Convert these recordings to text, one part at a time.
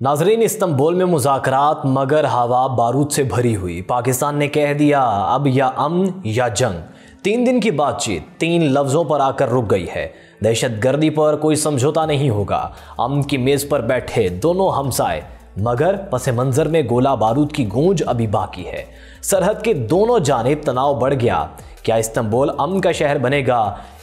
नाजरीन, इस्तांबुल में मुज़ाकरात मगर हवा बारूद से भरी हुई। पाकिस्तान ने कह दिया अब या अमन या जंग। 3 दिन की बातचीत 3 लफ्ज़ों पर आकर रुक गई है। दहशतगर्दी पर कोई समझौता नहीं होगा। अमन की मेज़ पर बैठे दोनों हमसाए, मगर पस मंज़र में गोला बारूद की गूंज अभी बाकी है। सरहद के दोनों जानिब तनाव बढ़ गया। क्या इस्तांबुल अमन का शहर बनेगा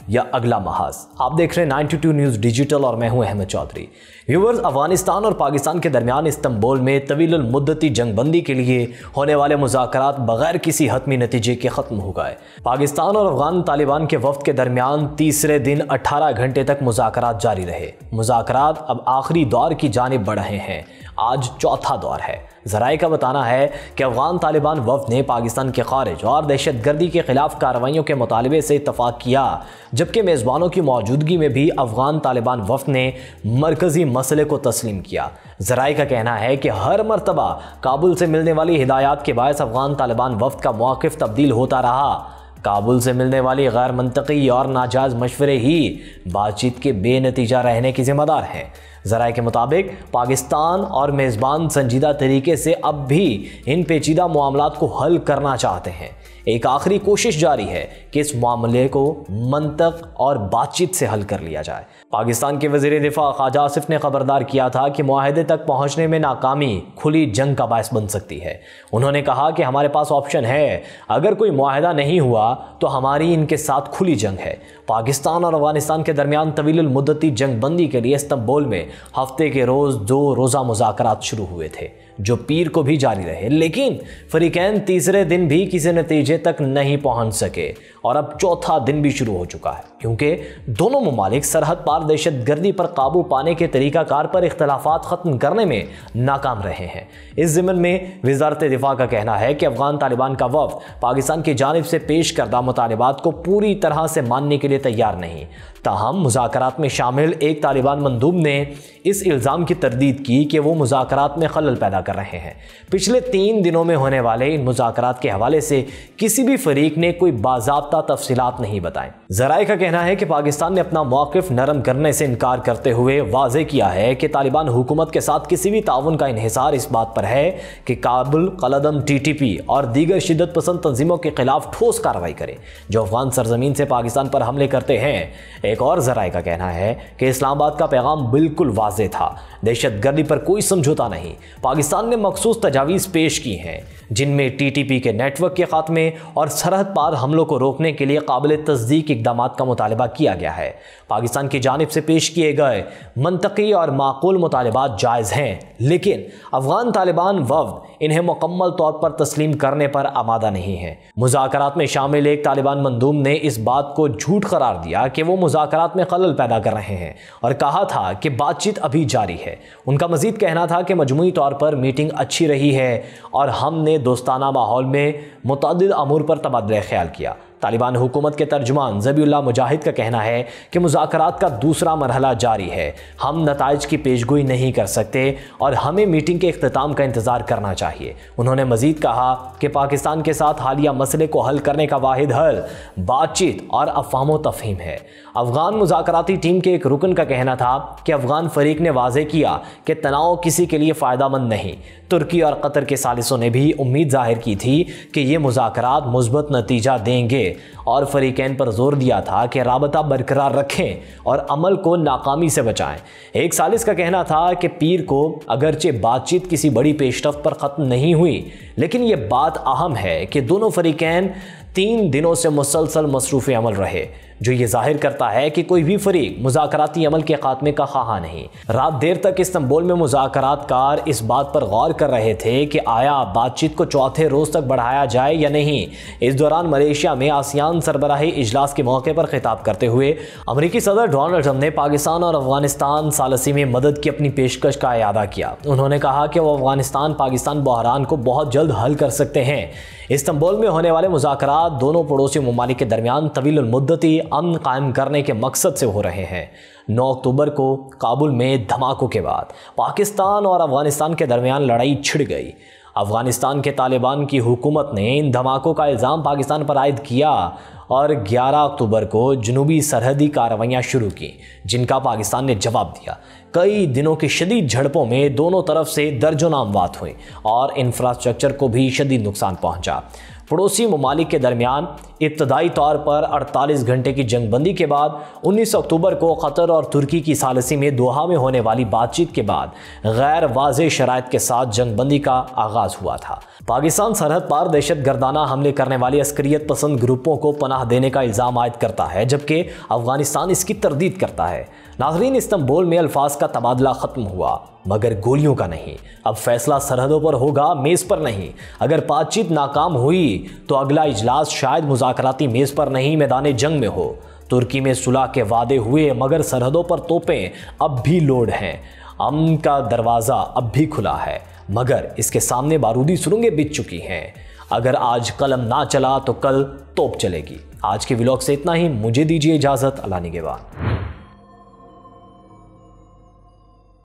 या अगला महाज? आप देख रहे हैं 92 न्यूज़ डिजिटल और मैं हूं अहमद चौधरी। व्यूअर्स, अफगानिस्तान और पाकिस्तान के दरमियान इस्तांबुल में तवील मुद्दती जंगबंदी के लिए होने वाले मुज़ाकरात बगैर किसी हतमी नतीजे के ख़त्म हो गए। पाकिस्तान और अफगान तालिबान के वफ़द के दरमियान तीसरे दिन 18 घंटे तक मुज़ाकरात जारी रहे। मुज़ाकरात अब आखिरी दौर की जानिब बढ़ रहे हैं। आज चौथा दौर है। ज़राए का बताना है कि अफगान तालिबान वफ़द ने पाकिस्तान के खारिज और दहशतगर्दी के खिलाफ कार्रवाइयों के मुतालबे से इत्तफ़ाक़ किया, जबकि मेज़बानों की मौजूदगी में भी अफगान तालिबान वफ़द ने मरकज़ी मसले को तस्लीम किया। ज़राए का कहना है कि हर मरतबा काबुल से मिलने वाली हिदायत के बायस अफगान तालिबान वफ़द का मौक़िफ़ तब्दील होता रहा। काबुल से मिलने वाली गैर मंतकी और नाजायज़ मशवरे ही बातचीत के बेनतीजा रहने की ज़िम्मेदार हैं। ज़राए के मुताबिक पाकिस्तान और मेज़बान संजीदा तरीके से अब भी इन पेचीदा मामलात को हल करना चाहते हैं। एक आखिरी कोशिश जारी है कि इस मामले को मंतक और बातचीत से हल कर लिया जाए। पाकिस्तान के वज़ीर दिफा ख्वाजा आसिफ ने खबरदार किया था कि मुआहदे तक पहुंचने में नाकामी खुली जंग का बायस बन सकती है। उन्होंने कहा कि हमारे पास ऑप्शन है, अगर कोई मुआहदा नहीं हुआ तो हमारी इनके साथ खुली जंग है। पाकिस्तान और अफगानिस्तान के दरमियान तवील मुद्दती जंग बंदी के लिए इस्तांबुल में हफ्ते के रोज़ 2 रोज़ा मुज़ाकरात शुरू हुए थे, जो पीर को भी जारी रहे, लेकिन फरीकैन तीसरे दिन भी किसी नतीजे तक नहीं पहुंच सके और अब चौथा दिन भी शुरू हो चुका है, क्योंकि दोनों ममालिक सरहद पार दहशतगर्दी पर काबू पाने के तरीक़ाकार पर इख्तलाफात ख़त्म करने में नाकाम रहे हैं। इस ज़िम्न में वज़ारत दिफा का कहना है कि अफगान तालिबान का वफ़द पाकिस्तान की जानिब से पेश करदा मुतालिबात को पूरी तरह से मानने के लिए तैयार नहीं। ताहम मुज़ाकरात में शामिल एक तालिबान मंदूब ने इस इल्ज़ाम की तरदीद की कि वो मुज़ाकरात में खलल पैदा कर रहे हैं। पिछले 3 दिनों में होने वाले इन मुज़ाकरात के हवाले से किसी भी फरीक ने कोई बाज़ाब्ता तफसीलात नहीं बताएं। ज़राए का कहना है कि पाकिस्तान ने अपना मौक़िफ़ नरम करने से इनकार करते हुए वाज़े किया है कि तालिबान हुकूमत के साथ किसी भी ताउन का इन्हिसार इस बात पर है कि काबुल कलदम TTP और दीगर शिद्दत पसंद तंजीमों के खिलाफ ठोस कार्रवाई करे जो अफगान सरजमीन से पाकिस्तान पर हमले करते हैं। एक और ज़राए का कहना है कि इस्लामाबाद का पैगाम बिल्कुल वाज़े था, दहशतगर्दी पर कोई समझौता नहीं। पाकिस्तान ने मखसूस तजावीज़ पेश की हैं, जिनमें TTP के नेटवर्क के खात्मे और सरहद पार हमलों को रोकने के लिए काबिल तस्दीक इक़दामात का मुतालबा किया गया है। पाकिस्तान की जानिब से पेश किए गए मंतकी और माकूल मुतालबात जायज़ हैं, लेकिन अफगान तालिबान वफ़द इन्हें मुकम्मल तौर पर तस्लीम करने पर आमादा नहीं है। मुज़ाकरात में शामिल एक तालिबान मंदूब ने इस बात को झूठ करार दिया कि वो मुज़ाकरात में खलल पैदा कर रहे हैं और कहा था कि बातचीत अभी जारी है। उनका मज़ीद कहना था कि मजमूई तौर पर मीटिंग अच्छी रही है और हमने दोस्ताना माहौल में मुतअद्दिद अमूर पर तबादला ख्याल किया। तालिबान हुकूमत के तर्जुमान ज़बीउल्लाह मुजाहिद का कहना है कि मुज़ाकरात का दूसरा मरहला जारी है। हम नताइज की पेशगोई नहीं कर सकते और हमें मीटिंग के इख्तिताम का इंतज़ार करना चाहिए। उन्होंने मज़ीद कहा कि पाकिस्तान के साथ हालिया मसले को हल करने का वाहिद हल बातचीत और अफ़हाम व तफ़हीम है। अफ़गान मुज़ाकराती टीम के एक रुकन का कहना था कि अफ़गान फ़रीक ने वाज़े किया कि तनाव किसी के लिए फ़ायदामंद नहीं। तुर्की और कतर के सालिसों ने भी उम्मीद ज़ाहिर की थी कि ये मुज़ाकरात मुस्बत नतीजा देंगे और फरीकैन पर जोर दिया था कि राबता बरकरार रखें और अमल को नाकामी से बचाएं। एक सालिस का कहना था कि पीर को अगरचे बातचीत किसी बड़ी पेशरफ्त पर ख़त्म नहीं हुई, लेकिन ये बात अहम है कि दोनों फरीकैन 3 दिनों से मुसलसल मसरूफ़ अमल रहे, जो ये जाहिर करता है कि कोई भी फरीक मुज़ाकराती अमल के खात्मे का ख़्वाह नहीं। रात देर तक इस्तांबुल में मुज़ाकरात कार इस बात पर गौर कर रहे थे कि आया बातचीत को चौथे रोज़ तक बढ़ाया जाए या नहीं। इस दौरान मलेशिया में आसियान सरबराही इजलास के मौके पर खिताब करते हुए अमरीकी सदर डोनाल्ड ट्रंप ने पाकिस्तान और अफगानिस्तान सालसी में मदद की अपनी पेशकश का इयादा किया। उन्होंने कहा कि वो अफगानिस्तान पाकिस्तान बहरान को बहुत जल्द हल कर सकते हैं। इस्तांबुल में होने वाले मुज़ाकरात दोनों पड़ोसी ममालिक के दरमियान तवील मुद्दती अमन कायम करने के मकसद से हो रहे हैं। 9 अक्टूबर को काबुल में धमाकों के बाद पाकिस्तान और अफगानिस्तान के दरमियान लड़ाई छिड़ गई। افغانستان کے طالبان کی حکومت نے ان دھماکوں کا الزام پاکستان پر عائد کیا اور 11 اکتوبر کو جنوبی سرحدی کارروائیاں شروع کی، جن کا پاکستان نے جواب دیا۔ کئی دنوں کی شدید جھڑپوں میں دونوں طرف سے درجنوں اموات ہوئیں اور انفراسٹرکچر کو بھی شدید نقصان پہنچا۔ پڑوسی ممالک کے درمیان ابتدائی طور پر 48 گھنٹے کی جنگ بندی کے بعد 19 اکتوبر کو قطر اور ترکی کی ثالثی میں دوحہ میں ہونے والی بات چیت کے بعد غیر واضح شرائط کے ساتھ جنگ بندی کا آغاز ہوا تھا۔ پاکستان سرحد پار دہشت گردانہ حملے کرنے والی عسکریت پسند گروپوں کو پناہ دینے کا الزام عائد کرتا ہے، جبکہ افغانستان اس کی تردید کرتا ہے۔ ناظرین، استنبول میں الفاظ کا تبادلہ ختم ہوا مگر گولیوں کا نہیں۔ اب فیصلہ سرحدوں پر ہوگا، میز پر نہیں۔ اگر بات چیت ناکام ہوئی تو اگلا اجلاس شاید مذاکراتی میز پر نہیں، میدان جنگ میں ہو۔ ترکی میں صلح کے وعدے ہوئے مگر سرحدوں پر توپیں اب بھی لوڈ ہیں۔ امن کا دروازہ اب بھی کھلا ہے مگر اس کے سامنے بارودی سرنگیں بچ چکی ہیں۔ اگر آج قلم نہ چلا تو کل توپ چلے گی۔ آج کے ولاگ سے اتنا ہی، مجھے دیجیے اجازت۔ اللہ نگہبان۔